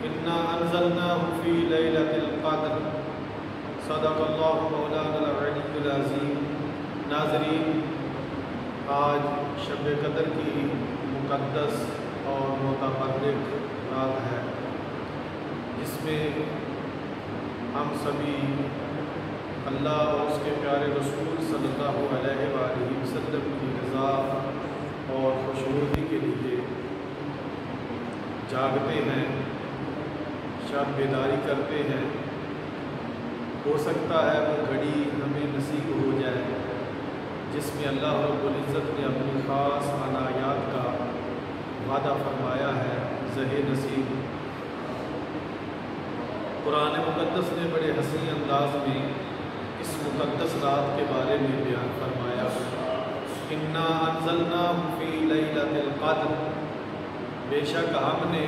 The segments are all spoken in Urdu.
انا انزلناه فی لیلۃ القدر صدق اللہ مولانا العلی العظیم۔ ناظرین، آج شب قدر کی مقدس اور متبرک رات ہے، جس میں ہم سبھی اللہ اور اس کے پیارے رسول صلی اللہ علیہ وآلہ وسلم کی رضا اور خوشنودی کے لیے جاگتے ہیں، شب بیداری کرتے ہیں۔ ہو سکتا ہے وہ گھڑی ہمیں نصیب ہو جائے جس میں اللہ رب العزت نے اپنی خاص عنایات کا وعدہ فرمایا ہے، زہ نصیب۔ قرآن مقدس نے بڑے حسین انداز میں اس مقدس رات کے بارے میں بیان فرمایا، انا انزلناہ فی لیلۃ القدر، بے شک ہم نے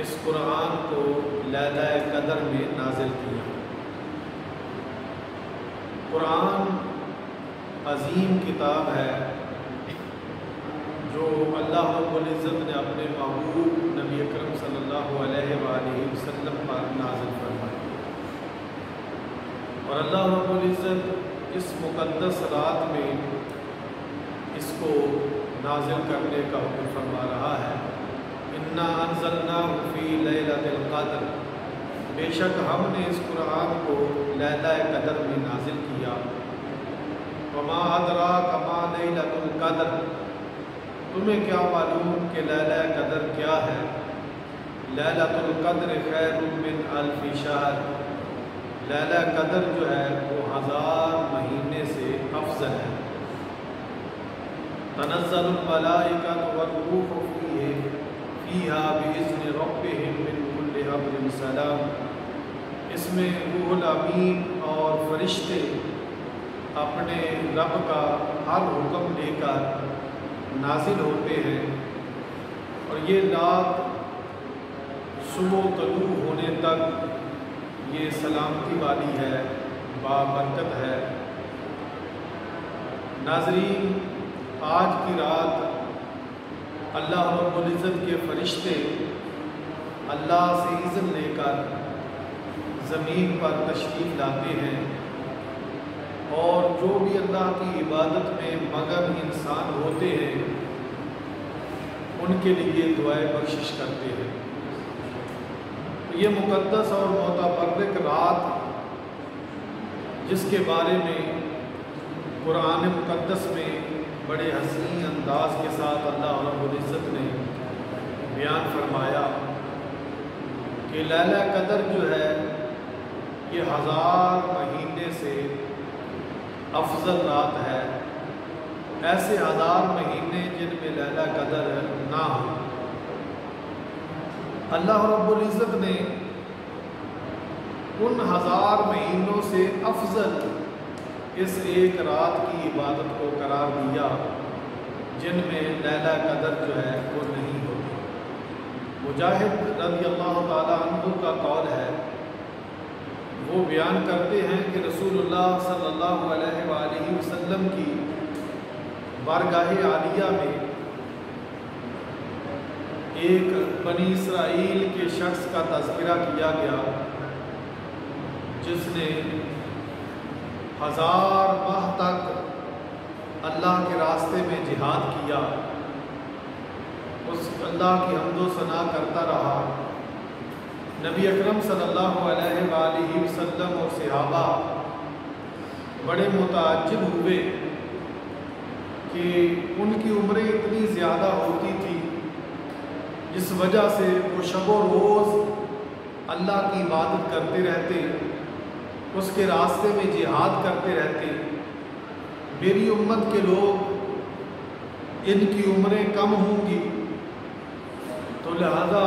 اس قرآن کو لیلہ قدر میں نازل کیا۔ قرآن عظیم کتاب ہے جو اللہ رب العزت نے اپنے محبوب نبی اکرم صلی اللہ علیہ وآلہ وسلم پر نازل فرمائی، اور اللہ رب العزت اس مقدس رات میں اس کو نازل کرنے کا حکم فرما رہا ہے۔ انا انزلناہ فی لیلۃ القدر، بے شک ہم نے اس قرآن کو لیلہ قدر میں نازل کیا۔ وما ادراک ما لیلۃ القدر، تمہیں کیا معلوم کہ لیلہ قدر کیا ہے؟ لیلۃ القدر خیر من الف شہر، لیلہ قدر جو ہے وہ 1000 مہینے سے افضل ہے۔ تنزل الملائکۃ والروح فیہا بإذن ربہم من کل امر سلام، اس میں روح الامین اور فرشتے اپنے رب کا ہر حکم لے کر نازل ہوتے ہیں، اور یہ رات صبح طلوع ہونے تک یہ سلامتی والی ہے، بابرکت ہے۔ ناظرین، آج کی رات اللہ رب العزت کے فرشتے اللہ سے اذن لے کر زمین پر تشریف لاتے ہیں، اور جو بھی اللہ کی عبادت میں مگن انسان ہوتے ہیں ان کے لیے دعائے بخشش کرتے ہیں۔ یہ مقدس اور متبرک رات جس کے بارے میں قرآن مقدس میں بڑے حسین انداز کے ساتھ اللہ رب العزت نے بیان فرمایا کہ لیلہ قدر جو ہے یہ 1000 مہینے سے افضل رات ہے، ایسے 1000 مہینے جن میں لیلہ قدر نہ ہو۔ اللہ رب العزت نے ان 1000 مہینوں سے افضل اس ایک رات کی عبادت کو قرار دیا جن میں لیلہ قدر جو ہے وہ نہیں ہوتی۔ مجاہد رضی اللہ تعالیٰ عنہ کا قول ہے، وہ بیان کرتے ہیں کہ رسول اللہ صلی اللہ علیہ وآلہ وسلم کی بارگاہ عالیہ میں ایک بنی اسرائیل کے شخص کا تذکرہ کیا گیا جس نے 1000 ماہ تک اللہ کے راستے میں جہاد کیا، اس اللہ کی حمد و ثنا کرتا رہا۔ نبی اکرم صلی اللہ علیہ وآلہ وسلم اور صحابہ بڑے متعجب ہوئے کہ ان کی عمریں اتنی زیادہ ہوتی تھی جس وجہ سے وہ شب و روز اللہ کی عبادت کرتے رہتے، اس کے راستے میں جہاد کرتے رہتے۔ میری امت کے لوگ ان کی عمریں کم ہوں گی تو لہذا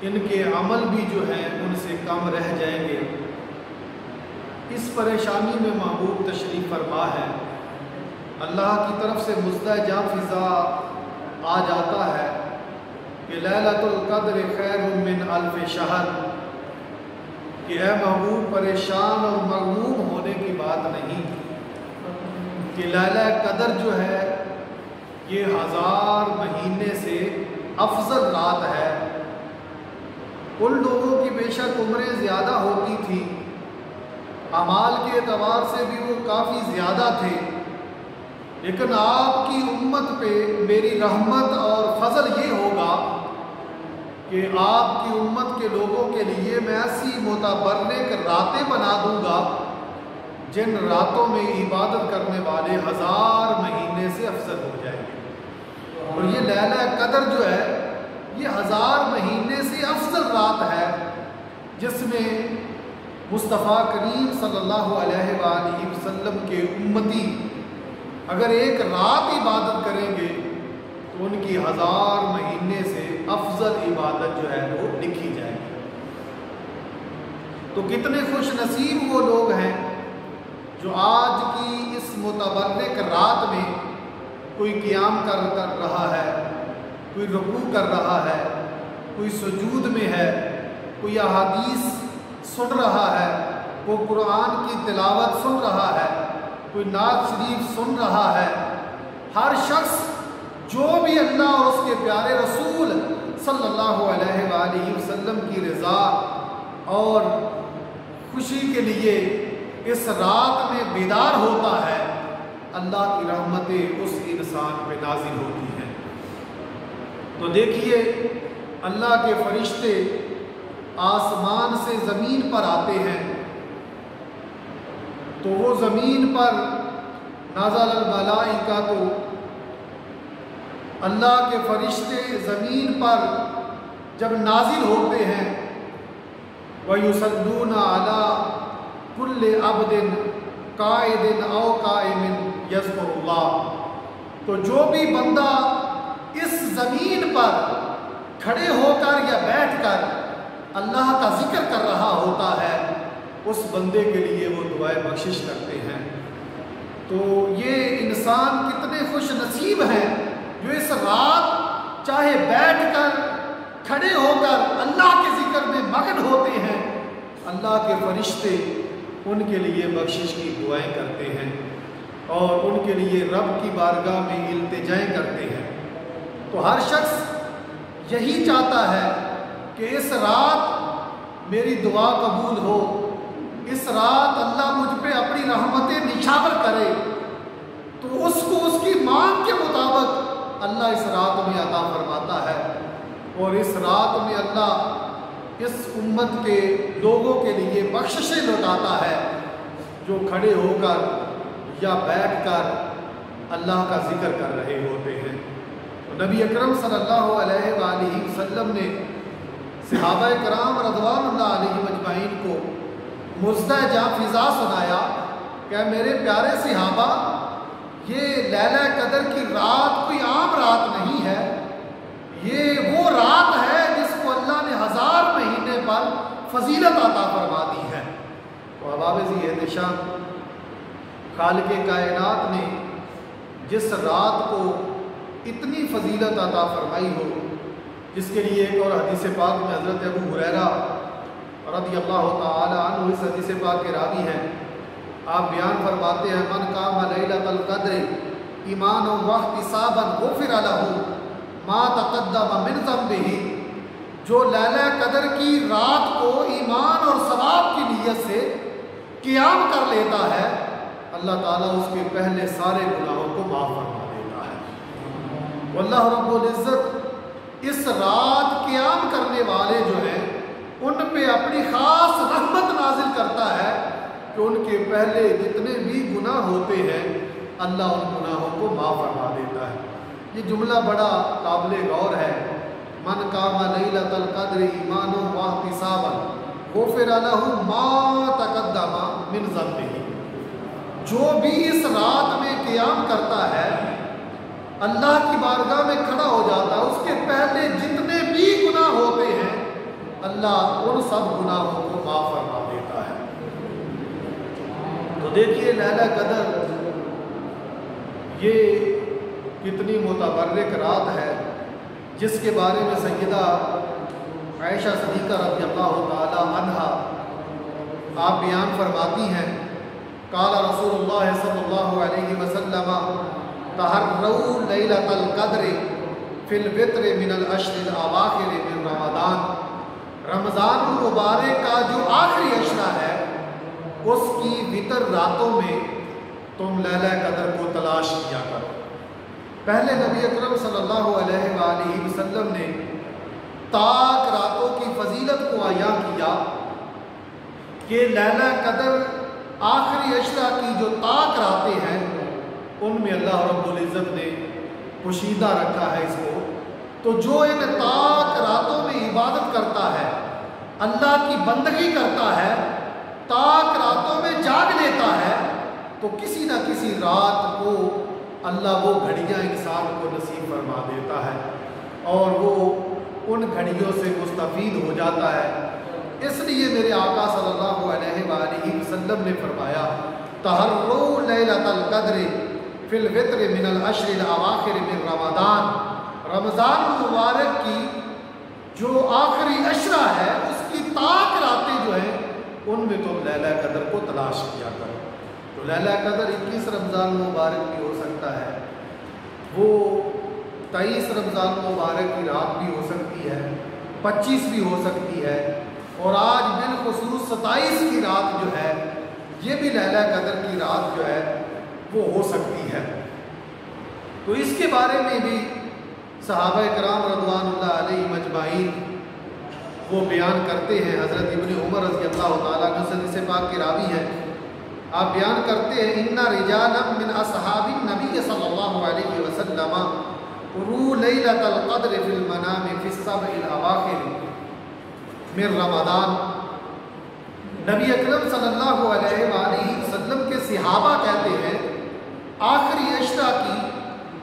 ان کے عمل بھی جو ہیں ان سے کم رہ جائیں گے۔ اس پریشانی میں محبوب تشریف فرما ہے، اللہ کی طرف سے مزدجہ فضا آ جاتا ہے کہ لیلۃ القدر خیر من الف شہر، کہ اے محبوب پریشان اور مغموم ہونے کی بات نہیں کہ لیلہ قدر جو ہے یہ 1000 مہینے سے افضل رات ہے، ان لوگوں کی بے شک عمریں زیادہ ہوتی تھی، اعمال کے اعتبار سے بھی وہ کافی زیادہ تھے، لیکن آپ کی امت پہ میری رحمت اور فضل یہ ہوگا کہ آپ کی امت کے لوگوں کے لیے میں ایسی متبرک راتیں بنا دوں گا جن راتوں میں عبادت کرنے والے 1000 مہینے سے افضل ہو جائیں گے۔ اور یہ لیلہ قدر جو ہے یہ 1000 مہینے سے افضل رات ہے، جس میں مصطفیٰ کریم صلی اللہ علیہ وآلہ وسلم کے امتی اگر ایک رات عبادت کریں گے تو ان کی 1000 مہینے سے افضل عبادت جو ہے وہ لکھی جائے گی۔ تو کتنے خوش نصیب وہ لوگ ہیں جو آج کی اس متبرک رات میں کوئی قیام کر رہا ہے، کوئی رکوع کر رہا ہے، کوئی سجود میں ہے، کوئی احادیث سن رہا ہے، کوئی قرآن کی تلاوت سن رہا ہے، کوئی نعت شریف سن رہا ہے۔ ہر شخص جو بھی اللہ اور اس کے پیارے رسول صلی اللہ علیہ وآلہ وسلم کی رضا اور خوشی کے لیے اس رات میں بیدار ہوتا ہے، اللہ کی رحمتیں اس انسان پہ نازل ہوتی ہیں۔ تو دیکھیے اللہ کے فرشتے آسمان سے زمین پر آتے ہیں تو وہ زمین پر نازل الملائکہ تو اللہ کے فرشتے زمین پر جب نازل ہوتے ہیں وَيُصَلُّونَ عَلَىٰ كُلِّ عَبْدٍ قَائِدٍ أَوْ قَائِمٍ يَذْكُرُ اللَّهَ، تو جو بھی بندہ اس زمین پر کھڑے ہو کر یا بیٹھ کر اللہ کا ذکر کر رہا ہوتا ہے اس بندے کے لیے وہ دعائیں بخشش کرتے ہیں۔ تو یہ انسان کتنے خوش نصیب ہیں جو اس رات چاہے بیٹھ کر کھڑے ہو کر اللہ کے ذکر میں مگن ہوتے ہیں، اللہ کے فرشتے ان کے لیے بخشش کی دعائیں کرتے ہیں اور ان کے لیے رب کی بارگاہ میں التجائیں کرتے ہیں۔ تو ہر شخص یہی چاہتا ہے کہ اس رات میری دعا قبول ہو، اس رات اللہ مجھ پہ اپنی رحمتیں نچھاور کرے، تو اس کو اس کی مانگ کے مطابق اللہ اس رات میں عطا فرماتا ہے۔ اور اس رات میں اللہ اس امت کے لوگوں کے لیے بخششیں لوٹاتا ہے جو کھڑے ہو کر یا بیٹھ کر اللہ کا ذکر کر رہے ہوتے ہیں۔ نبی اکرم صلی اللہ علیہ وآلہ وسلم نے صحابہ کرام رضوان اللہ علیہ مجمعین کو مزدہ جاں فضا سنایا کہ میرے پیارے صحابہ، یہ لیلہ قدر کی رات کوئی عام رات نہیں ہے، یہ وہ رات ہے جس کو اللہ نے 1000 مہینے پر فضیلت عطا فرما دی ہے۔ تو احباب ذی احتشام، خالق کائنات نے جس رات کو اتنی فضیلت عطا فرمائی ہو، جس کے لیے ایک اور حدیث پاک میں حضرت ابو ہریرہ رضی اللہ تعالی عنہ اس حدیث پاک کے راوی ہیں، آپ بیان فرماتے ہیں من قام لیلۃ القدر ایمانا واحتسابا غفر لہ ما تقدم من ذنبہ، جو لیلہ قدر کی رات کو ایمان اور ثواب کی نیت سے قیام کر لیتا ہے، اللہ تعالیٰ اس کے پہلے سارے گناہوں کو معاف فرما دیتا ہے۔ واللہ رب العزت اس رات قیام کرنے والے جو ہیں ان پہ اپنی خاص رحمت نازل کرتا ہے کہ ان کے پہلے جتنے بھی گناہ ہوتے ہیں اللہ ان گناہوں کو معاف فرما دیتا ہے۔ یہ جملہ بڑا قابل غور ہے، من قام لیلۃ القدر ایمانا واحتسابا غفر لہ ما تقدم من ذنبہ، جو بھی اس رات میں قیام کرتا ہے اللہ کی بارگاہ میں کھڑا ہو جاتا ہے، اس کے پہلے جتنے بھی گناہ ہوتے ہیں اللہ ان سب گناہوں کو معاف فرما دیتا ہے۔ تو دیکھیے لیلہ قدر یہ کتنی متبرک رات ہے جس کے بارے میں سیدہ عائشہ صدیقہ رضی اللہ تعالی عنہا آپ بیان فرماتی ہیں، قال رسول اللہ صلی اللہ علیہ وسلم تحروا لیلۃ القدر فی الوتر من العشر الاواخر من رمضان، رمضان المبارک کا جو آخری عشرہ ہے اس کی وتر راتوں میں تم لیلہ قدر کو تلاش کیا کرو۔ پہلے نبی اکرم صلی اللہ علیہ وآلہ وسلم نے تاک راتوں کی فضیلت کو عیاں کیا کہ لیلہ قدر آخری عشرہ کی جو تاک راتیں ہیں ان میں اللہ رب العزت نے پوشیدہ رکھا ہے اس کو۔ تو جو ان تاک راتوں میں عبادت کرتا ہے، اللہ کی بندگی کرتا ہے، تاک راتوں میں جاگ لیتا ہے، تو کسی نہ کسی رات کو اللہ وہ گھڑیاں انسان کو نصیب فرما دیتا ہے اور وہ ان گھڑیوں سے مستفید ہو جاتا ہے۔ اس لیے میرے آقا صلی اللہ علیہ وآلہ وسلم نے فرمایا تحروا لیلۃ القدر فی الوتر من العشر الاواخر من رمضان، رمضان المبارک کی جو آخری عشرہ ہے اس کی تاک راتیں جو ہیں ان میں تم لیلہ قدر کو تلاش کیا کرو۔ تو لیلہ قدر 21 رمضان مبارک بھی ہو سکتا ہے، وہ 23 رمضان مبارک کی رات بھی ہو سکتی ہے، 25 بھی ہو سکتی ہے، اور آج بالخصوص 27 کی رات جو ہے یہ بھی لیلہ قدر کی رات جو ہے وہ ہو سکتی ہے۔ تو اس کے بارے میں بھی صحابہ کرام رضوان اللہ علیہ مجمعین وہ بیان کرتے ہیں۔ حضرت ابن عمر رضی اللہ تعالیٰ عنہ سے حدیث پاک کے راوی ہیں، آپ بیان کرتے ہیں ان رجالا من اصحاب النبی صلی اللہ علیہ وسلم رو لیلۃ القدر فی المنام فی السبع الاواخر من رمضان، نبی اکرم صلی اللہ علیہ وآلہ وسلم کے صحابہ کہتے ہیں آخری عشرہ کی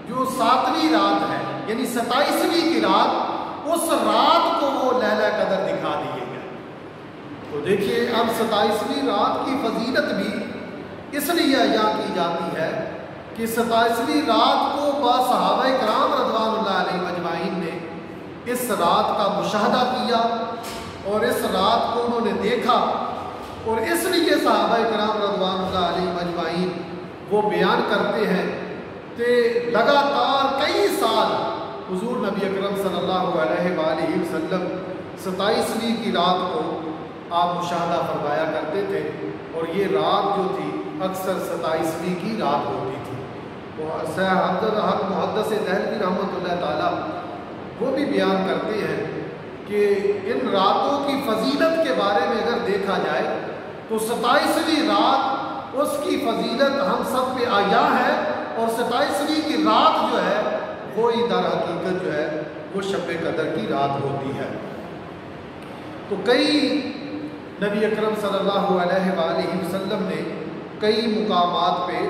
جو 7ویں رات ہے یعنی 27ویں کی رات، اس رات کو وہ لیلہ قدر دکھا دیے گئے۔ تو دیکھیے اب 27ویں رات کی فضیلت بھی اس لیے عیاں کی جاتی ہے کہ 27ویں رات کو با صحابہ کرام رضوان اللہ علیہ مجمعین نے اس رات کا مشاہدہ کیا اور اس رات کو انہوں نے دیکھا، اور اس لیے صحابہ کرام رضوان اللہ علیہ مجمعین وہ بیان کرتے ہیں کہ لگاتار کئی سال حضور نبی اکرم صلی اللہ علیہ وآلہ وسلم 27ویں کی رات کو آپ مشاہدہ فرمایا کرتے تھے، اور یہ رات جو تھی اکثر 27ویں کی رات ہوتی تھی۔ شیخ عبدالحق محدث دہلوی رحمۃ اللہ تعالیٰ وہ بھی بیان کرتے ہیں کہ ان راتوں کی فضیلت کے بارے میں اگر دیکھا جائے تو 27ویں رات اس کی فضیلت ہم سب پہ عیاں ہے، اور 27ویں کی رات جو ہے وہی در حقیقت جو ہے وہ شب قدر کی رات ہوتی ہے۔ تو کئی نبی اکرم صلی اللہ علیہ وآلہ وسلم نے کئی مقامات پہ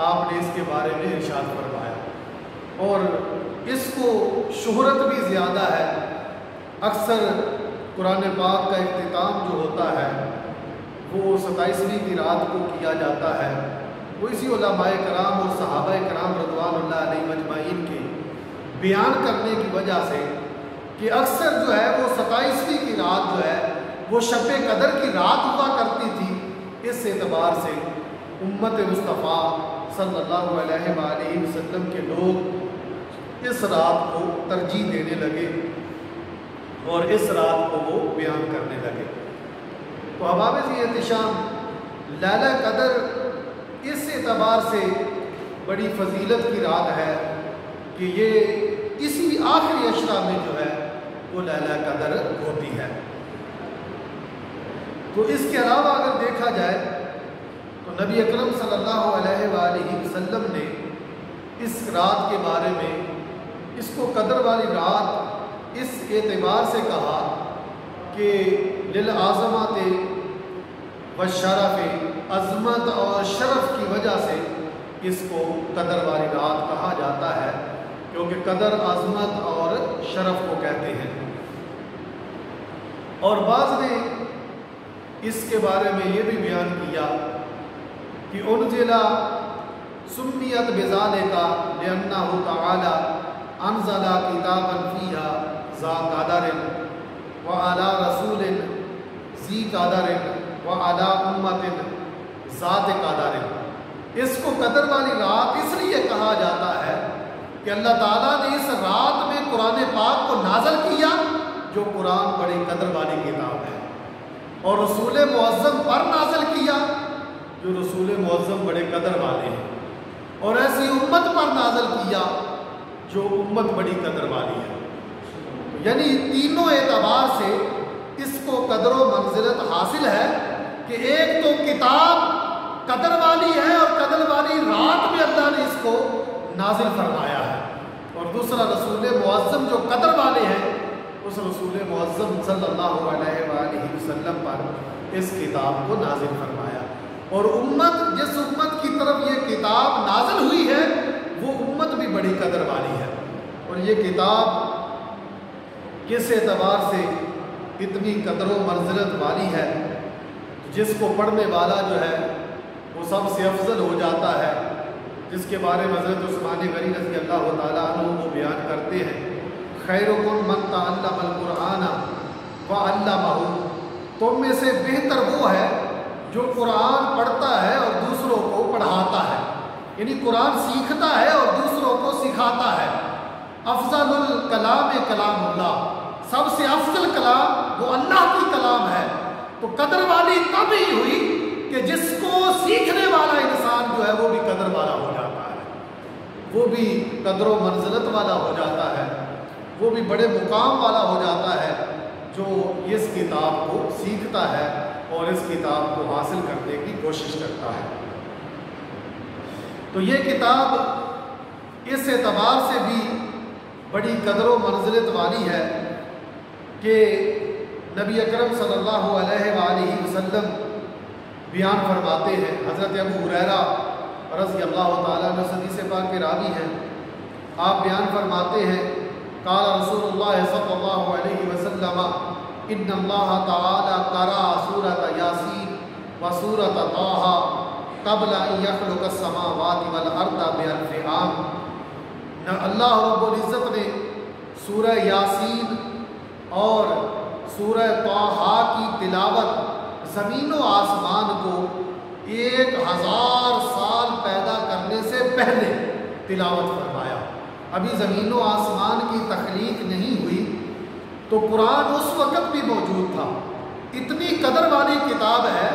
آپ نے اس کے بارے میں ارشاد فرمایا، اور اس کو شہرت بھی زیادہ ہے۔ اکثر قرآن پاک کا اختتام جو ہوتا ہے وہ 27ویں کی رات کو کیا جاتا ہے، وہ اسی علماء کرام اور صحابہ کرام رضوان اللہ علیہ مجمعین کے بیان کرنے کی وجہ سے کہ اکثر جو ہے وہ 27ویں کی رات جو ہے وہ شب قدر کی رات ہوا کرتی تھی۔ اس اعتبار سے امت مصطفیٰ صلی اللہ علیہ وآلہ وسلم کے لوگ اس رات کو ترجیح دینے لگے اور اس رات کو وہ بیان کرنے لگے۔ تو حباب احتشام لیلہ قدر اس اعتبار سے بڑی فضیلت کی رات ہے کہ یہ اسی آخری عشرہ میں جو ہے وہ لیلہ قدر ہوتی ہے۔ تو اس کے علاوہ اگر دیکھا جائے تو نبی اکرم صلی اللہ علیہ وآلہ وسلم نے اس رات کے بارے میں اس کو قدر والی رات اس اعتبار سے کہا کہ للعظمت والشرف، عظمت اور شرف کی وجہ سے اس کو قدر والی رات کہا جاتا ہے، کیونکہ قدر عظمت اور شرف کو کہتے ہیں۔ اور بعض نے اس کے بارے میں یہ بھی بیان کیا کہ انزل سمیت بذالک لأنہ تعالی انزل کتابا فیہا ذا قدر وعلی رسول ذی قدر وعلی امت ذات قدر۔ اس کو قدر والی رات اس لیے کہا جاتا ہے کہ اللہ تعالیٰ نے اس رات میں قرآن پاک کو نازل کیا جو قرآن بڑی قدر والی کتاب ہے، اور رسول معظم پر نازل کیا جو رسول معظم بڑے قدر والے ہیں، اور ایسی امت پر نازل کیا جو امت بڑی قدر والی ہے۔ یعنی تینوں اعتبار سے اس کو قدر و منزلت حاصل ہے کہ ایک تو کتاب قدر والی ہے اور قدر والی رات میں اللہ نے اس کو نازل فرمایا ہے، اور دوسرا رسول معظم جو قدر والے ہیں اس رسول معظم صلی اللہ علیہ وآلہ وسلم پر اس کتاب کو نازل فرمایا، اور امت جس امت کی طرف یہ کتاب نازل ہوئی ہے وہ امت بھی بڑی قدر والی ہے۔ اور یہ کتاب کس اعتبار سے اتنی قدر و منزلت والی ہے، جس کو پڑھنے والا جو ہے وہ سب سے افضل ہو جاتا ہے، جس کے بارے میں حضرت عثمان غنی رضی اللہ تعالیٰ عنہ وہ بیان کرتے ہیں، خیرکم من تعلم القرآن وعلمہ، تم میں سے بہتر وہ ہے جو قرآن پڑھتا ہے اور دوسروں کو پڑھاتا ہے، یعنی قرآن سیکھتا ہے اور دوسروں کو سکھاتا ہے۔ افضل الکلام کلام اللہ، سب سے افضل کلام وہ اللہ کی کلام ہے، تو قدر والی تب ہی ہوئی کہ جس کو سیکھنے والا انسان جو ہے وہ بھی قدر والا ہو جاتا ہے، وہ بھی قدر و منزلت والا ہو جاتا ہے، وہ بھی بڑے مقام والا ہو جاتا ہے جو اس کتاب کو سیکھتا ہے اور اس کتاب کو حاصل کرنے کی کوشش کرتا ہے۔ تو یہ کتاب اس اعتبار سے بھی بڑی قدر و منزلت والی ہے کہ نبی اکرم صلی اللہ علیہ وآلہ وسلم بیان فرماتے ہیں، حضرت ابو ہریرہ رضی اللہ تعالیٰ عنہ حدیث پاک کے راوی ہیں، آپ بیان فرماتے ہیں، قال رسول اللہ صلی اللہ علیہ وسلم ان اللہ تعالی قرأ سورۃ یاسین و سورۃ طٰہٰ قبل ان یخلق السماوات والارض بألف عام، اللہ رب العزت نے سورہ یاسین اور سورہ طٰہٰ کی تلاوت زمین و آسمان کو 1000 سال پیدا کرنے سے پہلے تلاوت فرمایا۔ ابھی زمین و آسمان کی تخلیق نہیں ہوئی تو قرآن اس وقت بھی موجود تھا۔ اتنی قدر والی کتاب ہے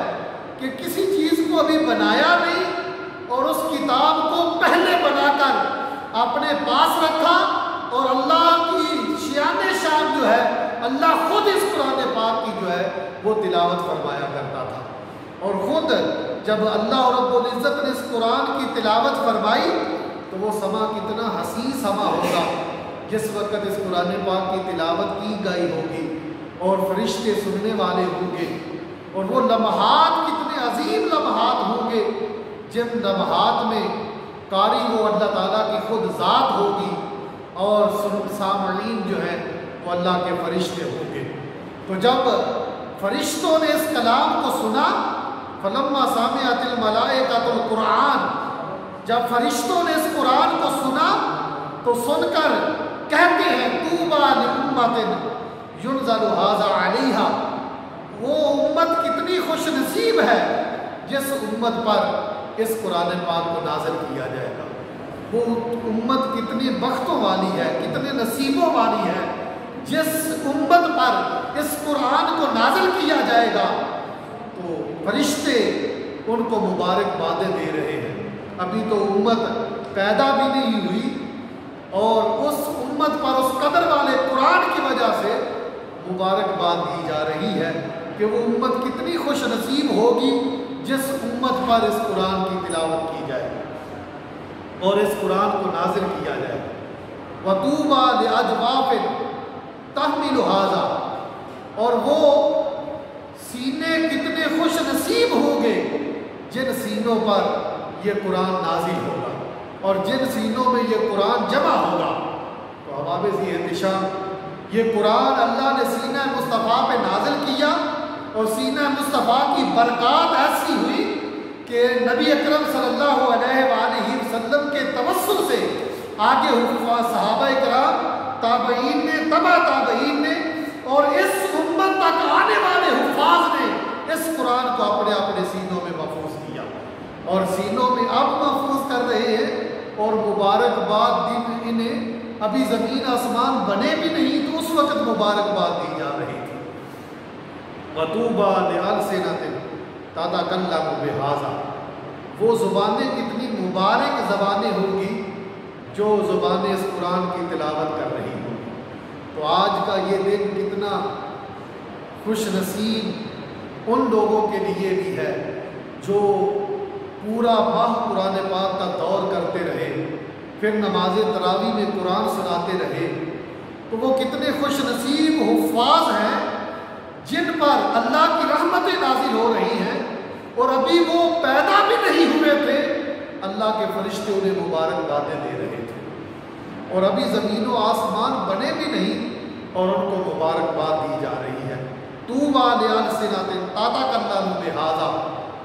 کہ کسی چیز کو ابھی بنایا نہیں اور اس کتاب کو پہلے بنا کر اپنے پاس رکھا، اور اللہ کی شان شان جو ہے اللہ خود اس قرآن پاک کی جو ہے وہ تلاوت فرمایا کرتا تھا، اور خود جب اللہ رب العزت نے اس قرآن کی تلاوت فرمائی تو وہ سما کتنا حسین سما ہوگا جس وقت اس قرآن پاک کی تلاوت کی گئی ہوگی اور فرشتے سننے والے ہوں گے، اور وہ لمحات کتنے عظیم لمحات ہوں گے جن لمحات میں قاری وہ اللہ تعالیٰ کی خود ذات ہوگی اور سامعین جو ہیں وہ اللہ کے فرشتے ہوں گے۔ تو جب فرشتوں نے اس کلام کو سنا، فلما سمعت الملائکۃ القرآن، جب فرشتوں نے اس قرآن کو سنا تو سن کر کہتے ہیں طوبیٰ لأمۃ ینزل ھذا علیہا، وہ امت کتنی خوش نصیب ہے جس امت پر اس قرآن پاک کو نازل کیا جائے گا، وہ امت کتنی بختوں والی ہے، کتنے نصیبوں والی ہے جس امت پر اس قرآن کو نازل کیا جائے گا۔ تو فرشتے ان کو مبارکبادیں دے رہے ہیں، ابھی تو امت پیدا بھی نہیں ہوئی اور اس امت پر اس قدر والے قرآن کی وجہ سے مبارکباد دی جا رہی ہے کہ وہ امت کتنی خوش نصیب ہوگی جس امت پر اس قرآن کی تلاوت کی جائے اور اس قرآن کو نازل کیا جائے۔ وَطُوبَىٰ لِأَجْوَافٍ تَحْمِلُ هَٰذَا، اور وہ سینے کتنے خوش نصیب ہوں گے جن سینوں پر یہ قرآن نازل ہوگا اور جن سینوں میں یہ قرآن جمع ہوگا۔ تو احباب ذی احتشام، یہ قرآن اللہ نے سینہ مصطفیٰ پہ نازل کیا اور سینہ مصطفیٰ کی برکات ایسی ہوئی کہ نبی اکرم صلی اللہ علیہ وآلہ وسلم کے توسل سے آگے حفاظ صحابہ کرام، تابعین نے، تبع تابعین نے اور اس امت تک آنے والے حفاظ نے اس قرآن کو اپنے اپنے سینوں میں محفوظ کیا اور سینوں میں اب محفوظ کر رہے ہیں، اور مبارکباد دن انہیں ابھی زمین آسمان بنے بھی نہیں تو اس وقت مبارکباد دی جا رہی تھی۔ وَطُوبَى لِأَلْسِنَةٍ تَتَكَلَّمُ بِهَٰذَا، وہ زبانیں کتنی مبارک زبانیں ہوں گی جو زبانیں اس قرآن کی تلاوت کر رہی ہوں گی۔ تو آج کا یہ دن کتنا خوش نصیب ان لوگوں کے لیے بھی ہے جو پورا ماہ قرآن پاک کا دور کرتے رہے، پھر نماز تراویح میں قرآن سناتے رہے۔ تو وہ کتنے خوش نصیب حفاظ ہیں جن پر اللہ کی رحمتیں نازل ہو رہی ہیں، اور ابھی وہ پیدا بھی نہیں ہوئے تھے، اللہ کے فرشتے انہیں مبارکبادیں دے رہے تھے، اور ابھی زمین و آسمان بنے بھی نہیں اور ان کو مبارکباد دی جا رہی ہے۔ طوبیٰ لِأَلْسِنَةٍ تَتَكَلَّمُ بِهَٰذَا،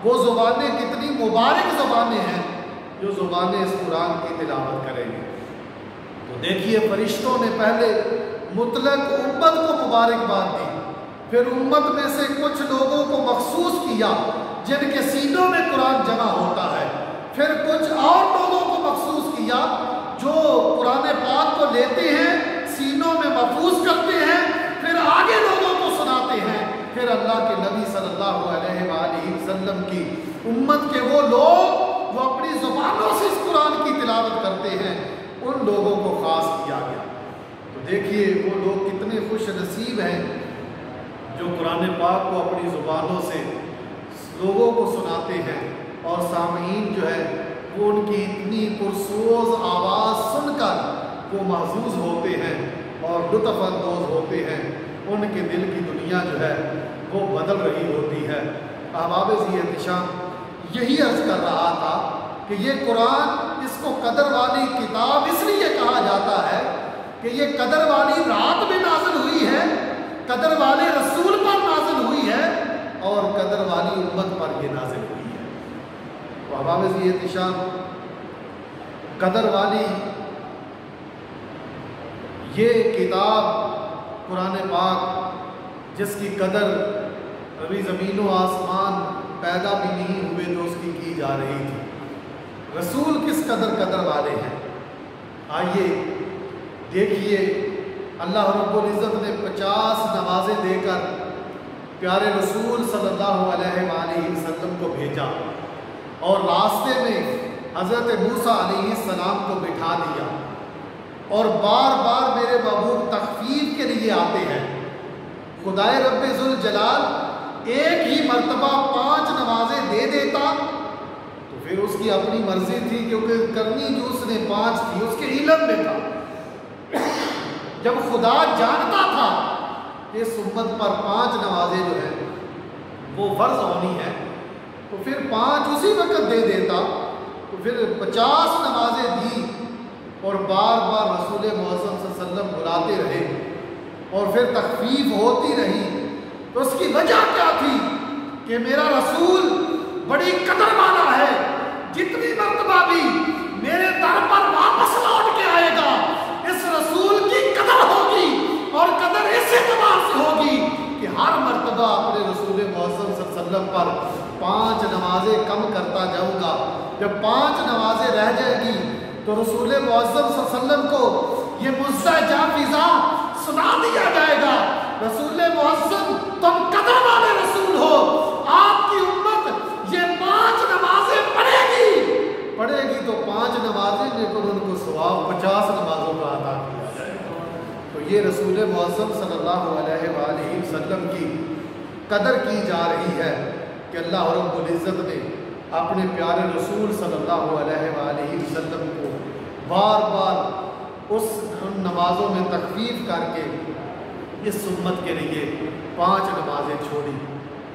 وہ زبانیں کتنی مبارک زبانیں ہیں جو زبانیں اس قرآن کی تلاوت کریں گے۔ تو دیکھیے فرشتوں نے پہلے مطلق امت کو مبارکباد دی، پھر امت میں سے کچھ لوگوں کو مخصوص کیا جن کے سینوں میں قرآن جمع ہوتا ہے، پھر کچھ اور لوگوں کو مخصوص کیا جو قرآن پاک کو لیتے ہیں، سینوں میں محفوظ کرتے ہیں، پھر آگے لوگوں کو سناتے ہیں۔ پھر اللہ کے نبی صلی اللہ علیہ وآلہ وسلم کی امت کے وہ لوگ جو اپنی زبانوں سے اس قرآن کی تلاوت کرتے ہیں، ان لوگوں کو خاص کیا گیا۔ تو دیکھیے وہ لوگ کتنے خوش نصیب ہیں جو قرآن پاک کو اپنی زبانوں سے لوگوں کو سناتے ہیں، اور سامعین جو ہے وہ ان کی اتنی پرسوز آواز سن کر وہ محظوظ ہوتے ہیں اور لطف اندوز ہوتے ہیں، ان کے دل کی دنیا جو ہے وہ بدل رہی ہوتی ہے۔ احباب ذی احتشام، یہی عرض کر رہا تھا کہ یہ قرآن، اس کو قدر والی کتاب اس لیے کہا جاتا ہے کہ یہ قدر والی رات میں نازل ہوئی ہے، قدر والے رسول پر نازل ہوئی ہے، اور قدر والی امت پر یہ نازل ہوئی ہے۔ تو احباب ذی احتشام، قدر والی یہ کتاب قرآن پاک جس کی قدر ابھی زمین و آسمان پیدا بھی نہیں ہوئے تو اس کی جا رہی تھی، رسول کس قدر والے ہیں۔ آئیے دیکھیے، اللہ رب العزت نے 50 نمازیں دے کر پیارے رسول صلی اللہ علیہ وآلہ وسلم کو بھیجا، اور راستے میں حضرت موسیٰ علیہ السلام کو بٹھا دیا، اور بار بار میرے محبوب تخفیف کے لیے آتے ہیں۔ خدائے رب ذوالجلال ایک ہی مرتبہ 5 نمازیں دے دیتا تو پھر اس کی اپنی مرضی تھی، کیونکہ کرنی جو اس نے 5 تھی، اس کے علم میں تھا۔ جب خدا جانتا تھا کہ اس امت پر 5 نمازیں جو ہیں وہ فرض ہونی ہے، تو پھر 5 اسی وقت دے دیتا، تو پھر 50 نمازیں دی، اور بار بار رسول معظم صلی اللہ علیہ وسلم بلاتے رہے، اور پھر تخفیف ہوتی رہی۔ تو اس کی وجہ کیا تھی کہ میرا رسول بڑی قدر والا ہے، جتنی مرتبہ بھی میرے در پر واپس لوٹ کے آئے گا، اس رسول کی قدر ہوگی، اور قدر اس اعتبار سے ہوگی کہ ہر مرتبہ اپنے رسول معظم صلی اللہ علیہ وسلم پر 5 نمازیں کم کرتا جاؤں گا۔ جب 5 نمازیں رہ جائے گی تو رسول معظم صلی اللہ علیہ وسلم کو یہ مزہ جا فضا سنا دیا جائے گا، رسول معظم تم قدر والے رسول ہو، آپ کی امت یہ 5 نمازیں پڑھے گی تو 5 نمازیں، لیکن ان کو ثواب 50 نمازوں کا عطا کیا جائے گا۔ تو یہ رسول معظم صلی اللہ علیہ وآلہ وسلم کی قدر کی جا رہی ہے کہ اللہ رب العزت نے اپنے پیارے رسول صلی اللہ علیہ وآلہ وسلم کو بار بار ان نمازوں میں تخفیف کر کے اس امت کے لیے 5 نمازیں چھوڑی۔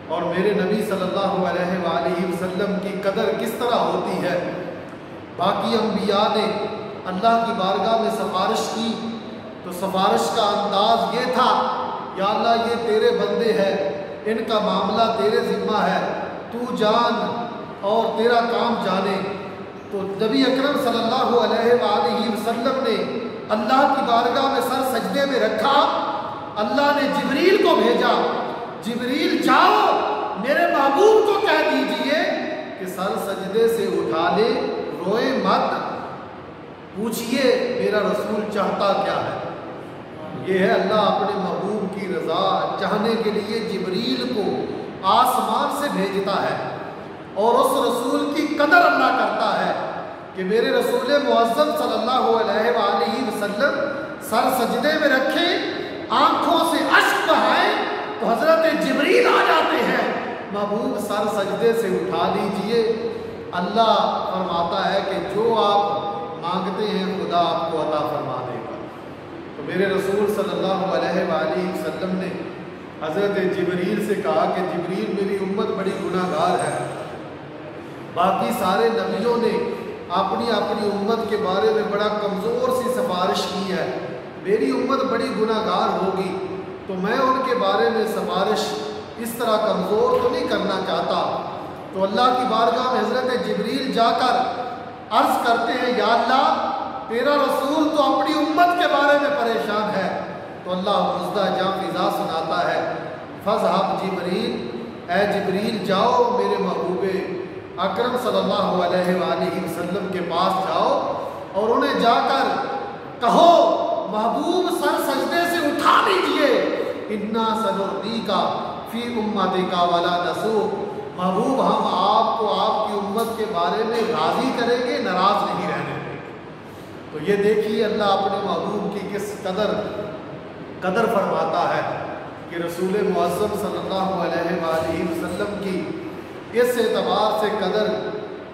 اور میرے نبی صلی اللہ علیہ وآلہ وسلم کی قدر کس طرح ہوتی ہے، باقی انبیاء نے اللہ کی بارگاہ میں سفارش کی تو سفارش کا انداز یہ تھا، یا اللہ یہ تیرے بندے ہیں، ان کا معاملہ تیرے ذمہ ہے، تو جان اور تیرا کام جانے۔ تو نبی اکرم صلی اللہ علیہ وآلہ وسلم نے اللہ کی بارگاہ میں سر سجدے میں رکھا، اللہ نے جبریل کو بھیجا، جبریل جاؤ میرے محبوب کو کہہ دیجئے کہ سر سجدے سے اٹھا لے، روئے مت، پوچھئے میرا رسول چاہتا کیا ہے؟ یہ ہے اللہ اپنے محبوب کی رضا چاہنے کے لیے جبریل کو آسمان سے بھیجتا ہے، اور اس رسول کی قدر اللہ کرتا ہے کہ میرے رسول معظم صلی اللہ علیہ وآلہ وسلم سر سجدے میں رکھیں، آنکھوں سے اشک بہائیں تو حضرت جبریل آ جاتے ہیں، محبوب سر سجدے سے اٹھا لیجئے۔ اللہ فرماتا ہے کہ جو آپ مانگتے ہیں خدا آپ کو عطا فرما دے گا۔ تو میرے رسول صلی اللہ علیہ وآلہ وسلم نے حضرت جبریل سے کہا کہ جبریل میری امت بڑی گناہ گار ہے، باقی سارے نبیوں نے اپنی اپنی امت کے بارے میں بڑا کمزور سی سفارش کی ہے، میری امت بڑی گناہ گار ہوگی، تو میں ان کے بارے میں سفارش اس طرح کمزور تو نہیں کرنا چاہتا۔ تو اللہ کی بارگاہ میں حضرت جبریل جا کر عرض کرتے ہیں یا اللہ تیرا رسول تو اپنی امت کے بارے میں پریشان ہے، تو اللہ مزدہ جاں فضا سناتا ہے فَاذْهَبْ جبریل، اے جبریل جاؤ میرے محبوب اکرم صلی اللہ علیہ وآلہ وسلم کے پاس جاؤ اور انہیں جا کر کہو محبوب سر سجدے سے اٹھا لیجئے، اِنَّا سَنُرْضِيكَ فِي أُمَّتِكَ وَلَا نَسُوءُ، محبوب ہم آپ کو آپ کی امت کے بارے میں راضی کریں گے، ناراض نہیں رہنے دیں گے۔ تو یہ دیکھیے اللہ اپنے محبوب کی کس قدر فرماتا ہے کہ رسول معظم صلی اللہ علیہ وآلہ وسلم کی اس اعتبار سے قدر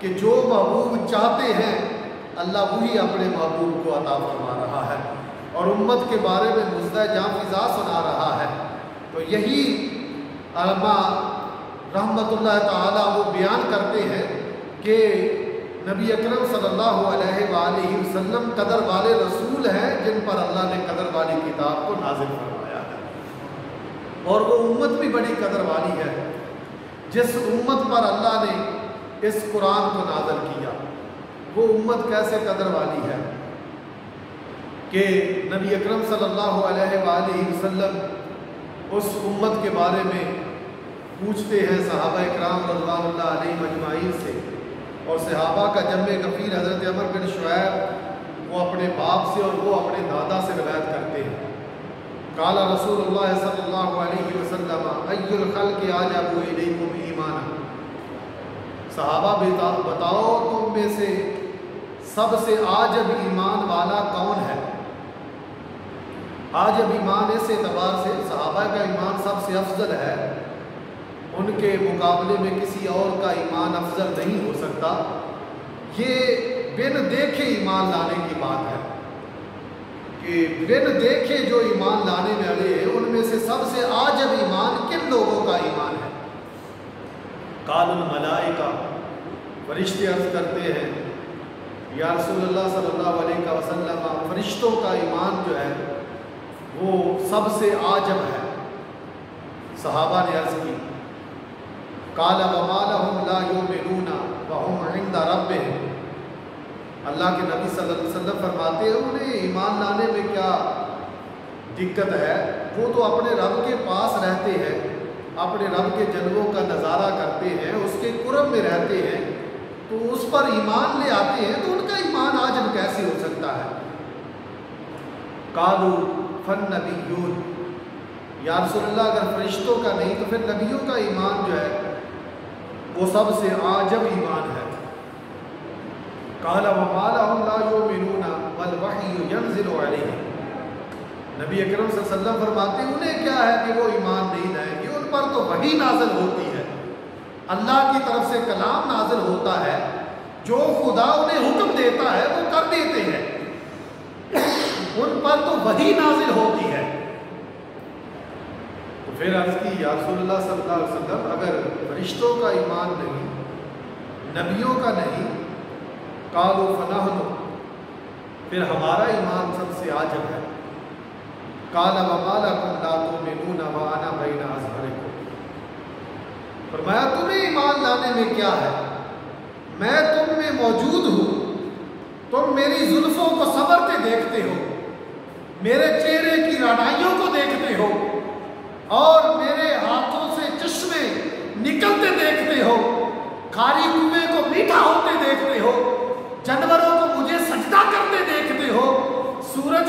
کہ جو محبوب چاہتے ہیں اللہ وہی اپنے محبوب کو عطا فرما رہا ہے اور امت کے بارے میں مزدہ جاں فضا سنا رہا ہے۔ تو یہی علماء رحمت اللہ تعالیٰ وہ بیان کرتے ہیں کہ نبی اکرم صلی اللہ علیہ وآلہ وسلم قدر والے رسول ہیں جن پر اللہ نے قدر والی کتاب کو نازل فرمایا ہے، اور وہ امت بھی بڑی قدر والی ہے جس امت پر اللہ نے اس قرآن کو نازل کیا۔ وہ امت کیسے قدر والی ہے کہ نبی اکرم صلی اللہ علیہ وآلہ وسلم اس امت کے بارے میں پوچھتے ہیں صحابہ اکرام رضوان اللہ علیہ مجمعین سے، اور صحابہ کا جمع غفیر حضرت عمر بن شعیب وہ اپنے باپ سے اور وہ اپنے دادا سے روایت کرتے ہیں۔ قال رسول اللہ صلی اللہ علیہ وسلم ای الخلق اعجب الیکم ایمانا، صحابہ بتاؤ تم میں سے سب سے عاجب ایمان والا کون ہے؟ عاجب ایمان اس اعتبار سے صحابہ کا ایمان سب سے افضل ہے، ان کے مقابلے میں کسی اور کا ایمان افضل نہیں ہو سکتا، یہ بن دیکھے ایمان لانے کی بات ہے کہ بن دیکھے جو ایمان لانے والے ہیں ان میں سے سب سے عاجب ایمان کن لوگوں کا ایمان ہے؟ قال الملائکہ، فرشتے عرض کرتے ہیں یا رسول اللہ صلی اللہ علیہ وسلم فرشتوں کا ایمان جو ہے وہ سب سے عاجب ہے۔ صحابہ نے عرض کی قال وما لهم لا يؤمنون وهم عند ربهم، اللہ کے نبی صلی اللہ علیہ وسلم فرماتے ہیں انہیں ایمان لانے میں کیا دقت ہے، وہ تو اپنے رب کے پاس رہتے ہیں، اپنے رب کے جلووں کا نظارہ کرتے ہیں، اس کے قرب میں رہتے ہیں، تو اس پر ایمان لے آتے ہیں، تو ان کا ایمان عاجب کیسے ہو سکتا ہے؟ قالوا فالنبیون، یا رسول اللہ اگر فرشتوں کا نہیں تو پھر نبیوں کا ایمان جو ہے وہ سب سے عاجب ایمان ہے۔ قال وما لهم لا يؤمنون والوحی ينزل علیہم، نبی اکرم صلی اللہ علیہ وسلم فرماتے ہیں انہیں کیا ہے کہ وہ ایمان نہیں لائیں گے، ان پر تو وحی نازل ہوتی ہے، اللہ کی طرف سے کلام نازل ہوتا ہے، جو خدا انہیں حکم دیتا ہے وہ کر دیتے ہیں، ان پر تو وحی نازل ہوتی ہے۔ تو پھر عرض کی یا رسول اللہ صلی اللہ علیہ وسلم اگر فرشتوں کا ایمان نہیں، نبیوں کا نہیں، قالوا فنحن، پھر ہمارا ایمان سب سے عاجب ہے۔ قال وما لكم لا تؤمنون وانا بين اظهركم، فرمایا تمہیں ایمان لانے میں کیا ہے، میں تم میں موجود ہوں، تم میری زلفوں کو سنورتے دیکھتے ہو، میرے چہرے کی رعنائیوں کو دیکھتے ہو، اور میرے ہاتھوں سے چشمے نکلتے دیکھتے ہو، کھاری کنویں کو میٹھا ہوتے دیکھتے ہو، جانوروں کو مجھے سجدہ کرتے دیکھتے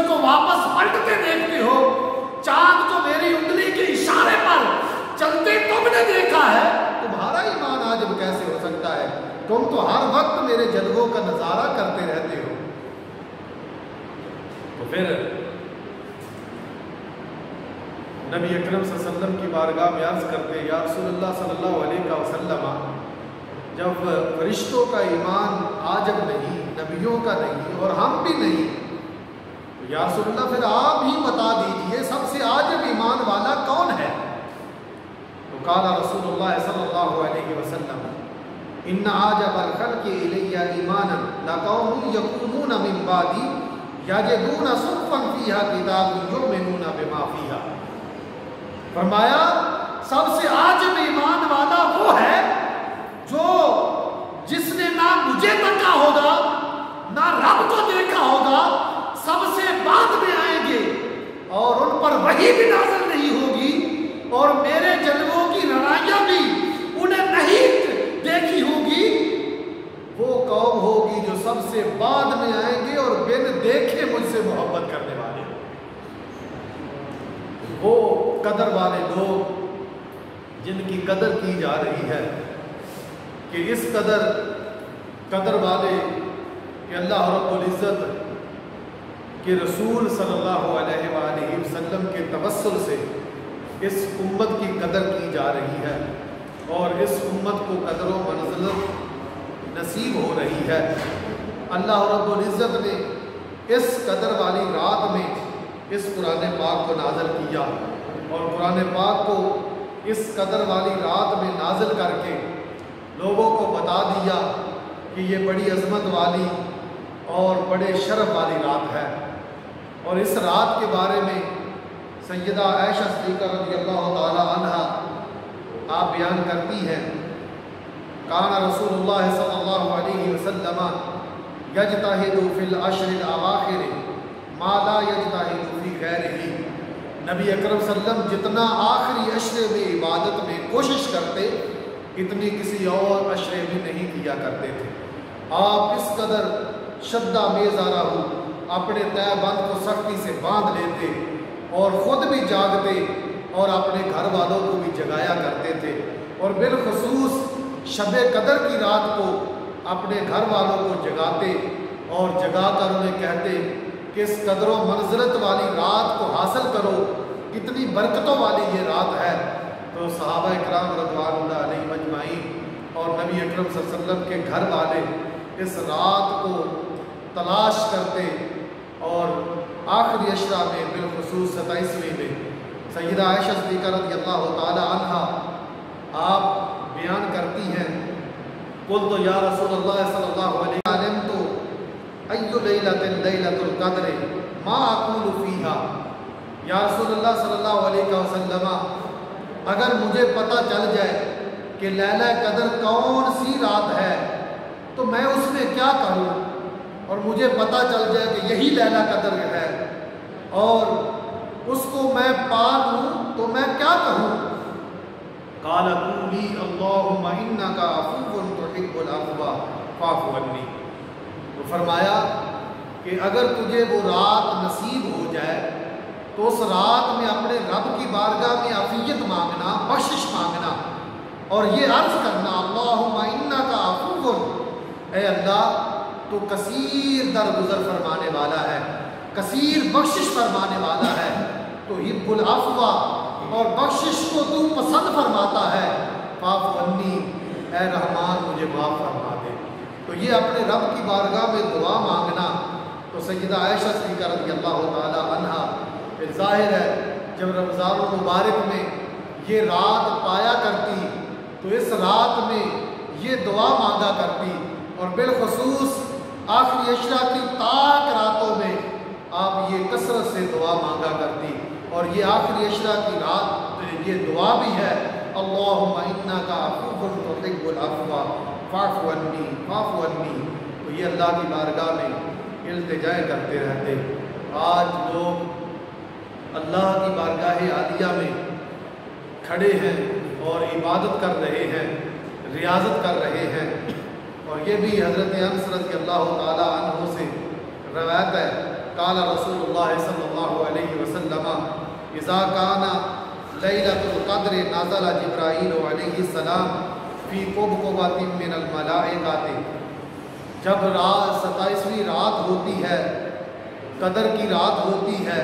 سورج کو واپس پلٹتے دیکھتے ہو، چاند کو میری انگلی کے اشارے پر چلتے تم نے دیکھا ہے، تمہارا ایمان عاجب کیسے ہو سکتا ہے؟ تم تو ہر وقت میرے جلووں کا نظارہ کرتے رہتے ہو۔ تو پھر نبی اکرم صلی اللہ علیہ وسلم کی بارگاہ میں عرض کرتے، یا رسول اللہ صلی اللہ علیہ وسلم، جب فرشتوں کا ایمان عاجب نہیں، نبیوں کا نہیں، اور ہم بھی نہیں، تو یا رسول اللہ پھر آپ ہی بتا دیجئے سب سے عاجب ایمان والا کون ہے؟ تو قال رسول اللہ صلی اللہ علیہ وسلم، ان عاجب الخلق الی ایمانا لقوم یکونون من بعدی یجدون صحفا فیہا کتاب یؤمنون بما فیہا۔ فرمایا سب سے عاجب ایمان والا وہ ہے جو جس نے نہ مجھے دیکھا ہوگا نہ رب کو دیکھا ہوگا، سب سے بعد میں آئیں گے اور ان پر وحی بھی نازل نہیں ہوگی اور میرے جلووں کی لڑائیاں بھی انہیں نہیں دیکھی ہوگی۔ وہ قوم ہوگی جو سب سے بعد میں آئیں گے اور بن دیکھے مجھ سے محبت کرنے والے، وہ قدر والے لوگ جن کی قدر کی جا رہی ہے کہ اس قدر والے کہ اللہ رب العزت کے رسول صلی اللہ علیہ وآلہ وسلم کے توسل سے اس امت کی قدر کی جا رہی ہے اور اس امت کو قدر و منزلت نصیب ہو رہی ہے۔ اللہ رب العزت نے اس قدر والی رات میں اس قرآن پاک کو نازل کیا اور قرآن پاک کو اس قدر والی رات میں نازل کر کے لوگوں کو بتا دیا کہ یہ بڑی عظمت والی اور بڑے شرف والی رات ہے۔ اور اس رات کے بارے میں سیدہ عائشہ صدیقہ رضی اللہ تعالی عنہ آپ بیان کرتی ہیں، کان رسول اللہ صلی اللہ علیہ وسلم یجتہد فی العشر الاواخر ما لا یجتہد فی غیرہ۔ نبی اکرم صلی اللہ علیہ وسلم جتنا آخری عشرے میں عبادت میں کوشش کرتے اتنی کسی اور عشرے میں نہیں کیا کرتے تھے۔ آپ اس قدر شدہ میزارہ ہو اپنے تہ بند کو سختی سے باندھ لیتے اور خود بھی جاگتے اور اپنے گھر والوں کو بھی جگایا کرتے تھے، اور بالخصوص شب قدر کی رات کو اپنے گھر والوں کو جگاتے اور جگا کر انہیں کہتے کہ اس قدر و منزلت والی رات کو حاصل کرو، کتنی برکتوں والی یہ رات ہے۔ تو صحابہ اکرام رضوان اللہ علیہ مجمعین اور نبی اکرم صلی اللہ علیہ وسلم کے گھر والے اس رات کو تلاش کرتے اور آخری عشرہ میں بالخصوص 27ویں میں سیدہ عائشہ صدیقہ رضی اللہ تعالی عنہ آپ بیان کرتی ہیں، قلت یا رسول اللہ صلی اللہ علیہ وسلم علمت ای لیلۃ لیلۃ القدر ما اقول فیہا۔ یا رسول اللہ صلی اللہ علیہ وسلم اگر مجھے پتہ چل جائے کہ لیلہ قدر کون سی رات ہے تو میں اس میں کیا کروں، اور مجھے پتہ چل جائے کہ یہی لیلہ قدر ہے اور اس کو میں پا لوں تو میں کیا کروں؟ قال قولی اللہم انک عفو تحب العفو فاعف عنی۔ تو فرمایا کہ اگر تجھے وہ رات نصیب ہو جائے تو اس رات میں اپنے رب کی بارگاہ میں عفیت مانگنا، بخشش مانگنا اور یہ عرض کرنا اللہم انک عفو، اے اللہ تو کثیر درگزر فرمانے والا ہے، کثیر بخشش فرمانے والا ہے، تو حب العفو اور بخشش کو تو پسند فرماتا ہے، فاعف عنی، اے رحمان مجھے معاف فرما دے۔ تو یہ اپنے رب کی بارگاہ میں دعا مانگنا، تو سیدہ عائشہ صدیقہ رضی اللہ تعالی عنہ پھر ظاہر ہے جب رمضان المبارک میں یہ رات پایا کرتی تو اس رات میں یہ دعا مانگا کرتی، اور بالخصوص آخری عشرہ کی تاک راتوں میں آپ یہ کثرت سے دعا مانگا کرتی، اور یہ آخری عشرہ کی رات یہ دعا بھی ہے اللہم انک عفو تحب العفو فاعف عنی فاعف عنی۔ تو یہ اللہ کی بارگاہ میں التجائے کرتے رہتے۔ آج لوگ اللہ کی بارگاہ عالیہ میں کھڑے ہیں اور عبادت کر رہے ہیں، ریاضت کر رہے ہیں، اور یہ بھی حضرت انس رضی اللہ تعالی عنہ سے روایت ہے قال رسول اللہ صلی اللہ علیہ وسلم اذا کان لیلۃ القدر نزل جبرائیل علیہ السلام فی قبقبۃ من الملائکۃ، جب رات 27ویں رات ہوتی ہے، قدر کی رات ہوتی ہے،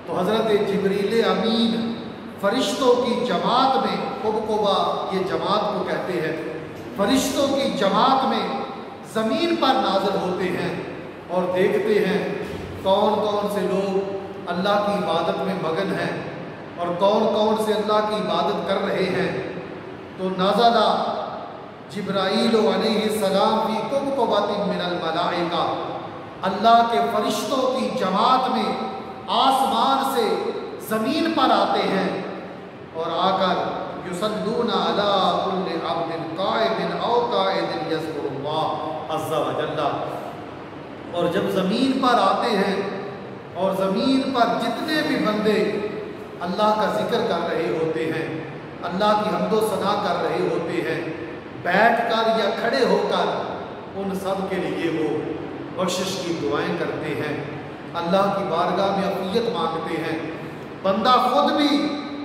تو حضرت جبریل امین فرشتوں کی جماعت میں، قبقبہ یہ جماعت کو کہتے ہیں، فرشتوں کی جماعت میں زمین پر نازل ہوتے ہیں اور دیکھتے ہیں کون کون سے لوگ اللہ کی عبادت میں مگن ہیں اور کون کون سے اللہ کی عبادت کر رہے ہیں۔ تو نزل جبرائیل علیہ السلام فی قبقبۃ من الملائکہ، اللہ کے فرشتوں کی جماعت میں آسمان سے زمین پر آتے ہیں اور آ کر یصلون علی کل عبد قائم او قاعد یذکر اللہ عز وجل، اور جب زمین پر آتے ہیں اور زمین پر جتنے بھی بندے اللہ کا ذکر کر رہے ہوتے ہیں، اللہ کی حمد و ثنا کر رہے ہوتے ہیں، بیٹھ کر یا کھڑے ہو کر ان سب کے لیے وہ بخشش کی دعائیں کرتے ہیں، اللہ کی بارگاہ میں عافیت مانگتے ہیں۔ بندہ خود بھی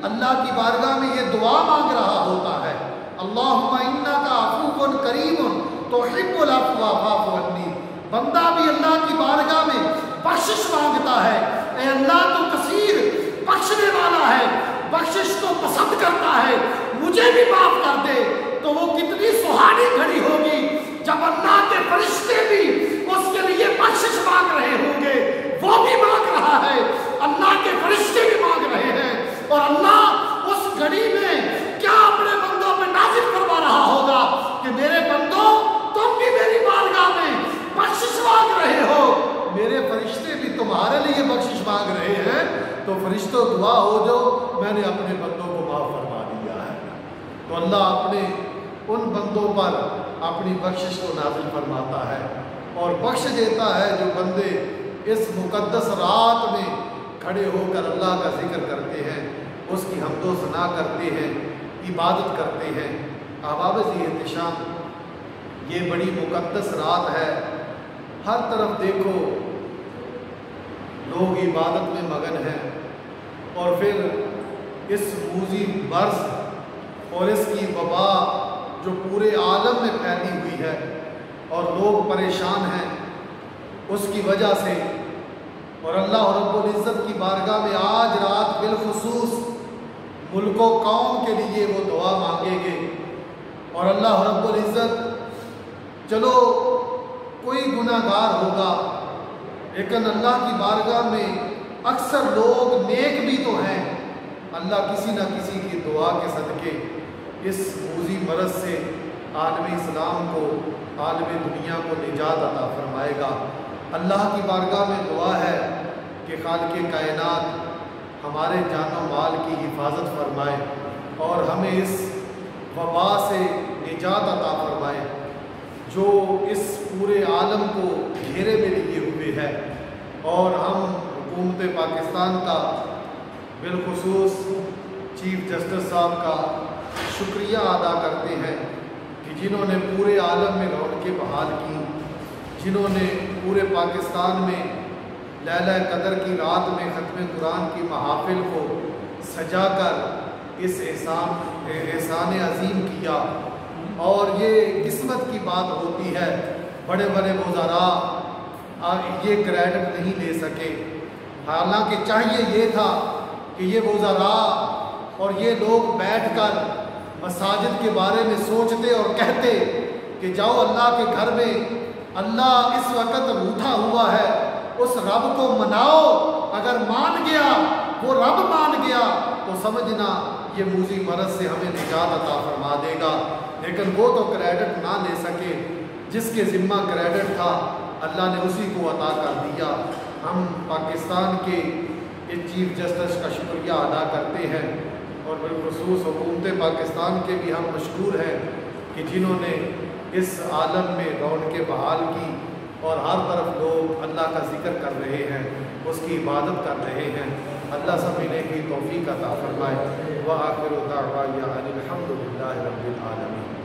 اللہ کی بارگاہ میں یہ دعا مانگ رہا ہوتا ہے، اللہم انک عفو کریم تحب العفو فاعف عنی۔ بندہ بھی اللہ کی بارگاہ میں بخشش مانگتا ہے، اے اللہ تو کثیر بخشنے والا ہے، بخشش تو پسند کرتا ہے، مجھے بھی معاف کر دے۔ تو وہ کتنی سہانی گھڑی ہوگی جب اللہ کے فرشتے بھی اس کے لیے بخشش مانگ رہے ہوں گے، وہ بھی مانگ رہا ہے، اللہ کے فرشتے بھی مانگ رہے ہیں، اور اللہ اس گھڑی میں کیا اپنے بندوں پہ نازل فرما رہا ہوگا کہ میرے بندوں تم بھی میری بارگاہ میں بخشش مانگ رہے ہو، میرے فرشتے بھی تمہارے لیے بخشش مانگ رہے ہیں، تو فرشتوں دعا ہو جو میں نے اپنے بندوں کو معاف فرما دیا ہے۔ تو اللہ اپنے ان بندوں پر اپنی بخشش کو نازل فرماتا ہے اور بخش دیتا ہے جو بندے اس مقدس رات میں کھڑے ہو کر اللہ کا ذکر کرتے ہیں، اس کی حمد و ثنا کرتے ہیں، عبادت کرتے ہیں۔ احباب ذی احتشام، یہ بڑی مقدس رات ہے، ہر طرف دیکھو لوگ عبادت میں مگن ہیں، اور پھر اس موذی مرض اور اس کی وبا جو پورے عالم میں پھیلی ہوئی ہے اور لوگ پریشان ہیں اس کی وجہ سے، اور اللہ رب العزت کی بارگاہ میں آج رات بالخصوص ملک و قوم کے لیے وہ دعا مانگیں گے، اور اللہ رب العزت، چلو کوئی گناہ گار ہوگا لیکن اللہ کی بارگاہ میں اکثر لوگ نیک بھی تو ہیں، اللہ کسی نہ کسی کی دعا کے صدقے اس موذی مرض سے عالم اسلام کو، عالم دنیا کو نجات عطا فرمائے گا۔ اللہ کی بارگاہ میں دعا ہے کہ خالق کائنات ہمارے جان و مال کی حفاظت فرمائے اور ہمیں اس وبا سے نجات عطا فرمائے جو اس پورے عالم کو گھیرے میں لیے ہوئے ہے، اور ہم حکومت پاکستان کا بالخصوص چیف جسٹس صاحب کا شکریہ ادا کرتے ہیں کہ جنہوں نے پورے عالم میں رونقیں بحال کی، جنہوں نے پورے پاکستان میں لیلہ قدر کی رات میں ختم قرآن کی محافل کو سجا کر اس احسان عظیم کیا۔ اور یہ قسمت کی بات ہوتی ہے، بڑے بڑے وزراء یہ کریڈٹ نہیں لے سکے، حالانکہ چاہیے یہ تھا کہ یہ وزراء اور یہ لوگ بیٹھ کر مساجد کے بارے میں سوچتے اور کہتے کہ جاؤ اللہ کے گھر میں، اللہ اس وقت روٹھا ہوا ہے، اس رب کو مناؤ، اگر مان گیا وہ رب مان گیا تو سمجھنا یہ موذی مرض سے ہمیں نجات عطا فرما دے گا۔ لیکن وہ تو کریڈٹ نہ لے سکے، جس کے ذمہ کریڈٹ تھا اللہ نے اسی کو عطا کر دیا۔ ہم پاکستان کے چیف جسٹس کا شکریہ ادا کرتے ہیں، اور بالخصوص حکومت پاکستان کے بھی ہم مشکور ہیں کہ جنہوں نے اس عالم میں رونقیں بحال کی اور ہر طرف لوگ اللہ کا ذکر کر رہے ہیں، اس کی عبادت کر رہے ہیں۔ اللہ سب انہیں کی توفیق عطا فرمائے۔ وآخر دعوانا ان الحمد للہ رب العالمین۔